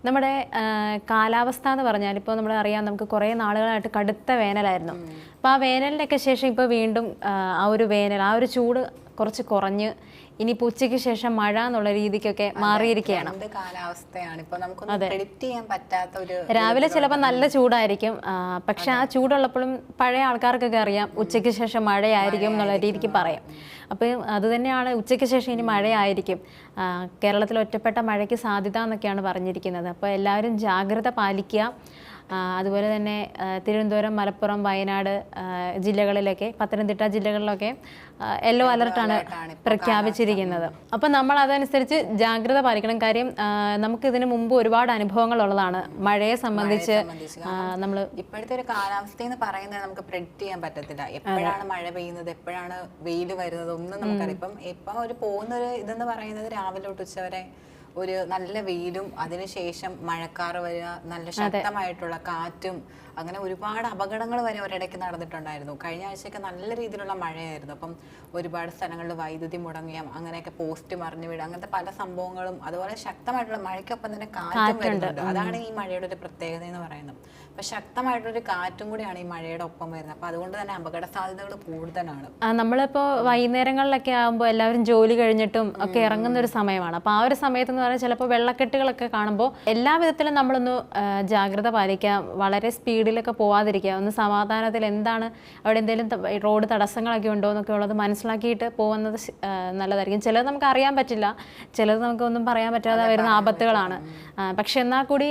നമ്മുടെ കാലാവസ്ഥ എന്ന് പറഞ്ഞാൽ ഇപ്പോൾ നമ്മൾ അറിയാം, നമുക്ക് കുറേ നാളുകളായിട്ട് കടുത്ത വേനലായിരുന്നു. അപ്പോൾ ആ വേനലിനൊക്കെ ശേഷം ഇപ്പോൾ വീണ്ടും ആ ഒരു വേനൽ, ആ ഒരു ചൂട് കുറച്ച് കുറഞ്ഞ് ഇനിയിപ്പോൾ ഉച്ചയ്ക്ക് ശേഷം മഴ എന്നുള്ള രീതിക്കൊക്കെ മാറിയിരിക്കുകയാണ്. കാലാവസ്ഥയാണ് ഇപ്പോൾ നമുക്കൊന്നും പ്രെഡിക്റ്റ് ചെയ്യാൻ പറ്റാത്ത ഒരു. രാവിലെ ചിലപ്പോൾ നല്ല ചൂടായിരിക്കും, പക്ഷെ ആ ചൂടുള്ളപ്പോഴും പഴയ ആൾക്കാർക്കൊക്കെ അറിയാം ഉച്ചയ്ക്ക് ശേഷം മഴയായിരിക്കും എന്നുള്ള രീതിക്ക് പറയാം. അപ്പോൾ അതുതന്നെയാണ്, ഉച്ചയ്ക്ക് ശേഷം ഇനി മഴയായിരിക്കും. കേരളത്തിൽ ഒറ്റപ്പെട്ട മഴയ്ക്ക് സാധ്യത എന്നൊക്കെയാണ് പറഞ്ഞിരിക്കുന്നത്. അപ്പോൾ എല്ലാവരും ജാഗ്രത പാലിക്കുക. അതുപോലെ തന്നെ തിരുവനന്തപുരം, മലപ്പുറം, വയനാട് ജില്ലകളിലൊക്കെ, പത്തനംതിട്ട ജില്ലകളിലൊക്കെ യെല്ലോ അലർട്ടാണ് പ്രഖ്യാപിച്ചിരിക്കുന്നത്. അപ്പം നമ്മൾ അതനുസരിച്ച് ജാഗ്രത പാലിക്കണം. കാര്യം നമുക്ക് ഇതിനു മുമ്പ് ഒരുപാട് അനുഭവങ്ങൾ ഉള്ളതാണ് മഴയെ സംബന്ധിച്ച്. നമ്മൾ ഇപ്പോഴത്തെ ഒരു കാലാവസ്ഥ എന്ന് പറയുന്നത് നമുക്ക് പ്രെഡിക്റ്റ് ചെയ്യാൻ പറ്റത്തില്ല. എപ്പോഴാണ് മഴ പെയ്യുന്നത്, എപ്പോഴാണ് വെയിൽ വരുന്നത് ഒന്നും നമുക്കറിയാം. ഇപ്പം ഒരു പോകുന്നൊരു ഇതെന്ന് പറയുന്നത് രാവിലെ തൊട്ട് ഉച്ചവരെ ഒരു നല്ല വെയിലും അതിനുശേഷം മഴക്കാറ് വരിക, നല്ല ശക്തമായിട്ടുള്ള കാറ്റും, അങ്ങനെ ഒരുപാട് അപകടങ്ങൾ വരെ ഒരിടയ്ക്ക് നടന്നിട്ടുണ്ടായിരുന്നു. കഴിഞ്ഞ ആഴ്ചയൊക്കെ നല്ല രീതിയിലുള്ള മഴയായിരുന്നു. അപ്പം ഒരുപാട് സ്ഥലങ്ങളിൽ വൈദ്യുതി മുടങ്ങിയാം, അങ്ങനെയൊക്കെ പോസ്റ്റ് മറിഞ്ഞു വീഴുക, അങ്ങനത്തെ പല സംഭവങ്ങളും. അതുപോലെ ശക്തമായിട്ടുള്ള മഴയ്ക്കൊപ്പം തന്നെ കാറ്റും വരുന്നുണ്ട്. അതാണ് ഈ മഴയുടെ ഒരു പ്രത്യേകത എന്ന് പറയുന്നത്. അപ്പൊ ശക്തമായിട്ടൊരു കാറ്റും കൂടിയാണ് ഈ മഴയുടെ ഒപ്പം വരുന്നത്. അപ്പൊ അതുകൊണ്ട് തന്നെ അപകട സാധ്യതകൾ കൂടുതലാണ്. നമ്മളിപ്പോ വൈകുന്നേരങ്ങളിലൊക്കെ ആകുമ്പോൾ എല്ലാവരും ജോലി കഴിഞ്ഞിട്ടും ഒക്കെ ഇറങ്ങുന്ന ഒരു സമയമാണ്. അപ്പൊ ആ ഒരു സമയത്ത് എന്ന് പറഞ്ഞാൽ ചിലപ്പോൾ വെള്ളക്കെട്ടുകളൊക്കെ കാണുമ്പോൾ എല്ലാ വിധത്തിലും നമ്മളൊന്ന് ജാഗ്രത പാലിക്കാം. വളരെ സ്പീഡിലൊക്കെ പോവാതിരിക്കുക, ഒന്ന് സമാധാനത്തിൽ എന്താണ് അവിടെ എന്തെങ്കിലും റോഡ് തടസ്സങ്ങളൊക്കെ ഉണ്ടോ എന്നൊക്കെ ഉള്ളത് മനസ്സിലാക്കിയിട്ട് പോകുന്നത് നല്ലതായിരിക്കും. ചിലത് നമുക്ക് അറിയാൻ പറ്റില്ല, ചിലത് നമുക്കൊന്നും പറയാൻ പറ്റാതെ വരുന്ന ആപത്തുകളാണ്. പക്ഷെ എന്നാൽ കൂടി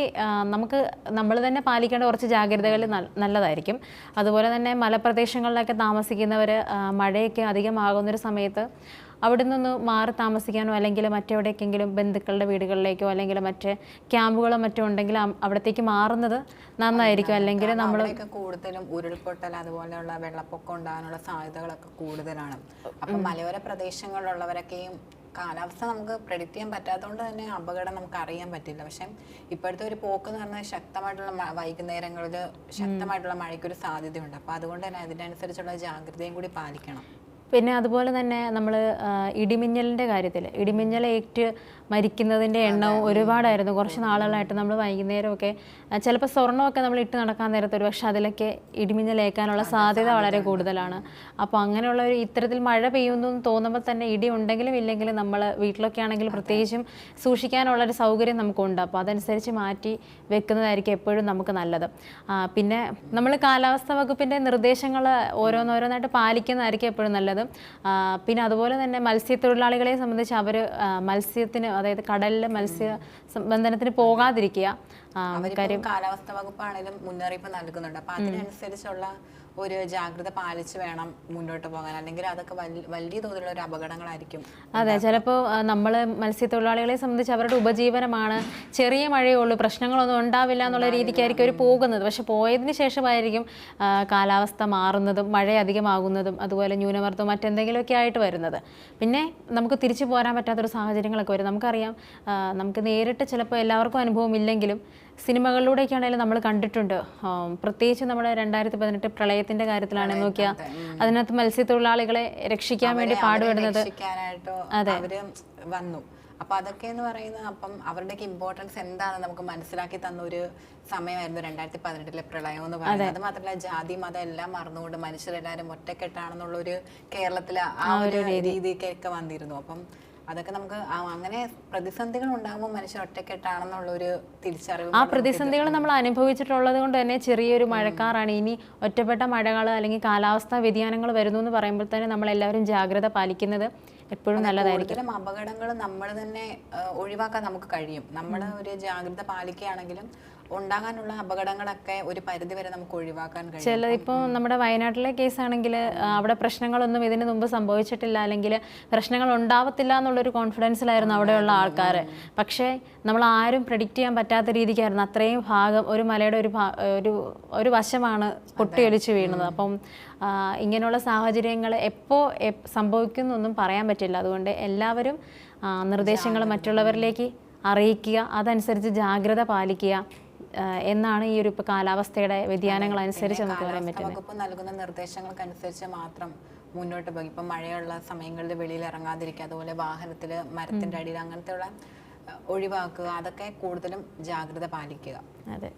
നമ്മൾ തന്നെ പാലിക്കേണ്ട കുറച്ച് ജാഗ്രതകൾ നല്ലതായിരിക്കും. അതുപോലെ തന്നെ മലപ്രദേശങ്ങളിലൊക്കെ താമസിക്കുന്നവർ മഴയൊക്കെ അധികമാകുന്നൊരു സമയത്ത് അവിടെ നിന്ന് മാറി താമസിക്കാനോ അല്ലെങ്കിൽ മറ്റെവിടേക്കെങ്കിലും ബന്ധുക്കളുടെ വീടുകളിലേക്കോ അല്ലെങ്കിൽ മറ്റ് ക്യാമ്പുകളോ മറ്റോ ഉണ്ടെങ്കിൽ അവിടത്തേക്ക് മാറുന്നത് നന്നായിരിക്കും. അല്ലെങ്കിൽ നമ്മൾ കൂടുതലും ഉരുൾപൊട്ടൽ അതുപോലെയുള്ള വെള്ളപ്പൊക്കം ഉണ്ടാകാനുള്ള സാധ്യതകളൊക്കെ കൂടുതലാണ്. അപ്പം മലയോര പ്രദേശങ്ങളിലുള്ളവരൊക്കെയും കാലാവസ്ഥ നമുക്ക് പ്രെഡിക്റ്റ് ചെയ്യാൻ പറ്റാത്തതുകൊണ്ട് തന്നെ അപകടം നമുക്ക് അറിയാൻ പറ്റില്ല. പക്ഷെ ഇപ്പോഴത്തെ ഒരു പോക്ക് എന്ന് പറഞ്ഞാൽ ശക്തമായിട്ടുള്ള വൈകുന്നേരങ്ങളിൽ ശക്തമായിട്ടുള്ള മഴയ്ക്കൊരു സാധ്യതയുണ്ട്. അപ്പോൾ അതുകൊണ്ട് തന്നെ അതിനനുസരിച്ചുള്ള ജാഗ്രതയും കൂടി പാലിക്കണം. പിന്നെ അതുപോലെ തന്നെ നമ്മൾ ഇടിമിന്നലിൻ്റെ കാര്യത്തിൽ, ഇടിമിന്നലേറ്റ് മരിക്കുന്നതിൻ്റെ എണ്ണവും ഒരുപാടായിരുന്നു കുറച്ച് നാളുകളായിട്ട്. നമ്മൾ വൈകുന്നേരമൊക്കെ ചിലപ്പോൾ സ്വർണ്ണമൊക്കെ നമ്മൾ ഇട്ട് നടക്കാൻ നേരത്ത് ഒരു പക്ഷേ അതിലൊക്കെ ഇടിമിന്നലേക്കാനുള്ള സാധ്യത വളരെ കൂടുതലാണ്. അപ്പോൾ അങ്ങനെയുള്ള ഒരു ഇത്തരത്തിൽ മഴ പെയ്യുന്നു എന്ന് തോന്നുമ്പോൾ തന്നെ ഇടി ഉണ്ടെങ്കിലും ഇല്ലെങ്കിലും നമ്മൾ വീട്ടിലൊക്കെ ആണെങ്കിൽ പ്രത്യേകിച്ചും സൂക്ഷിക്കാനുള്ളൊരു സൗകര്യം നമുക്കുണ്ട്. അപ്പോൾ അതനുസരിച്ച് മാറ്റി വെക്കുന്നതായിരിക്കും എപ്പോഴും നമുക്ക് നല്ലത്. പിന്നെ നമ്മൾ കാലാവസ്ഥാ വകുപ്പിൻ്റെ നിർദ്ദേശങ്ങൾ ഓരോന്നോരോന്നായിട്ട് പാലിക്കുന്നതായിരിക്കും എപ്പോഴും നല്ലത്. പിന്നെ അതുപോലെ തന്നെ മത്സ്യത്തൊഴിലാളികളെ സംബന്ധിച്ച് അവർ മത്സ്യത്തിന്, അതായത് കടലിൽ മത്സ്യബന്ധനത്തിന് പോകാതിരിക്കുക. കാര്യം കാലാവസ്ഥാ വകുപ്പാണെങ്കിലും മുന്നറിയിപ്പ് നൽകുന്നുണ്ട്. അപ്പൊ അതിനനുസരിച്ചുള്ള ഒരു ജാഗ്രത പാലിച്ച് വേണം മുന്നോട്ട് പോകാൻ, അല്ലെങ്കിൽ അതൊക്കെ വലിയ തോതിലുള്ള ഒരു അപകടങ്ങളായിരിക്കും. അതെ, ചിലപ്പോൾ നമ്മൾ മത്സ്യത്തൊഴിലാളികളെ സംബന്ധിച്ച് അവരുടെ ഉപജീവനമാണ്, ചെറിയ മഴയേ ഉള്ളൂ, പ്രശ്നങ്ങളൊന്നും ഉണ്ടാവില്ല എന്നുള്ള രീതിക്കായിരിക്കും അവർ പോകുന്നത്. പക്ഷെ പോയതിന് ശേഷമായിരിക്കും കാലാവസ്ഥ മാറുന്നതും മഴ അധികമാകുന്നതും അതുപോലെ ന്യൂനമർദ്ദം മറ്റെന്തെങ്കിലുമൊക്കെ ആയിട്ട് വരുന്നത്. പിന്നെ നമുക്ക് തിരിച്ചു പോരാൻ പറ്റാത്തൊരു സാഹചര്യങ്ങളൊക്കെ വരും. നമുക്കറിയാം, നമുക്ക് നേരിട്ട് ചിലപ്പോൾ എല്ലാവർക്കും അനുഭവം ഇല്ലെങ്കിലും സിനിമകളിലൂടെയൊക്കെ ആണെങ്കിലും നമ്മൾ കണ്ടിട്ടുണ്ട്. പ്രത്യേകിച്ച് നമ്മുടെ 2018 പ്രളയത്തിന്റെ കാര്യത്തിലാണെന്ന് നോക്കിയാൽ അതിനകത്ത് മത്സ്യത്തൊഴിലാളികളെ രക്ഷിക്കാൻ വേണ്ടി പാടുപെടുന്നത് അവര് വന്നു. അപ്പൊ അതൊക്കെ എന്ന് പറയുന്നത് അപ്പം അവരുടെയൊക്കെ ഇമ്പോർട്ടൻസ് എന്താണെന്ന് നമുക്ക് മനസ്സിലാക്കി തന്ന ഒരു സമയമായിരുന്നു 2018 പ്രളയം എന്ന് പറയുന്നത്. അത് മാത്രമല്ല ജാതി മതം എല്ലാം മറന്നുകൊണ്ട് മനുഷ്യരെല്ലാവരും ഒറ്റക്കെട്ടാണെന്നുള്ള ഒരു കേരളത്തിലെ ആ ഒരു രീതിക്കൊക്കെ വന്നിരുന്നു. അപ്പം അതൊക്കെ നമുക്ക് അങ്ങനെ പ്രതിസന്ധികൾ ഉണ്ടാകുമ്പോൾ മനുഷ്യൻ ഒറ്റക്കെട്ടാണെന്നുള്ളൊരു തിരിച്ചറിവ്. ആ പ്രതിസന്ധികൾ നമ്മൾ അനുഭവിച്ചിട്ടുള്ളത് കൊണ്ട് തന്നെ ചെറിയൊരു മഴക്കാറാണ്, ഇനി ഒറ്റപ്പെട്ട മഴകൾ അല്ലെങ്കിൽ കാലാവസ്ഥാ വ്യതിയാനങ്ങൾ വരുന്നു എന്ന് പറയുമ്പോൾ തന്നെ നമ്മളെല്ലാവരും ജാഗ്രത പാലിക്കുന്നത് എപ്പോഴും നല്ലതായിരിക്കും. അപകടങ്ങൾ നമ്മൾ തന്നെ ഒഴിവാക്കാൻ നമുക്ക് കഴിയും. നമ്മൾ ഒരു ജാഗ്രത പാലിക്കുകയാണെങ്കിലും ഉണ്ടാകാനുള്ള അപകടങ്ങളൊക്കെ ഒരു പരിധി വരെ നമുക്ക് ഒഴിവാക്കാൻ കഴിയും. ചില ഇപ്പോൾ നമ്മുടെ വയനാട്ടിലെ കേസാണെങ്കിൽ അവിടെ പ്രശ്നങ്ങളൊന്നും ഇതിന് മുമ്പ് സംഭവിച്ചിട്ടില്ല, അല്ലെങ്കിൽ പ്രശ്നങ്ങൾ ഉണ്ടാവത്തില്ല എന്നുള്ളൊരു കോൺഫിഡൻസിലായിരുന്നു അവിടെയുള്ള ആൾക്കാർ. പക്ഷേ നമ്മൾ ആരും പ്രെഡിക്റ്റ് ചെയ്യാൻ പറ്റാത്ത രീതിക്കായിരുന്നു അത്രയും ഭാഗം, ഒരു മലയുടെ ഒരു വശമാണ് പൊട്ടിയൊലിച്ച് വീണത്. അപ്പം ഇങ്ങനെയുള്ള സാഹചര്യങ്ങൾ എപ്പോൾ സംഭവിക്കുന്നൊന്നും പറയാൻ പറ്റില്ല. അതുകൊണ്ട് എല്ലാവരും നിർദ്ദേശങ്ങൾ മറ്റുള്ളവരിലേക്ക് അറിയിക്കുക, അതനുസരിച്ച് ജാഗ്രത പാലിക്കുക എന്നാണ് ഈ ഒരു കാലാവസ്ഥയുടെ വ്യതിയാനങ്ങൾ അനുസരിച്ച് നമുക്ക് പറയാൻ പറ്റുന്നത്. വകുപ്പ് നൽകുന്ന നിർദ്ദേശങ്ങൾക്കനുസരിച്ച് മാത്രം മുന്നോട്ട് പോകും. ഇപ്പം മഴയുള്ള സമയങ്ങളിൽ വെളിയിൽ ഇറങ്ങാതിരിക്കുക, അതുപോലെ വാഹനത്തിൽ മരത്തിൻ്റെ അടിയിൽ അങ്ങനത്തെയുള്ള ഒഴിവാക്കുക, അതൊക്കെ കൂടുതലും ജാഗ്രത പാലിക്കുക. അതെ.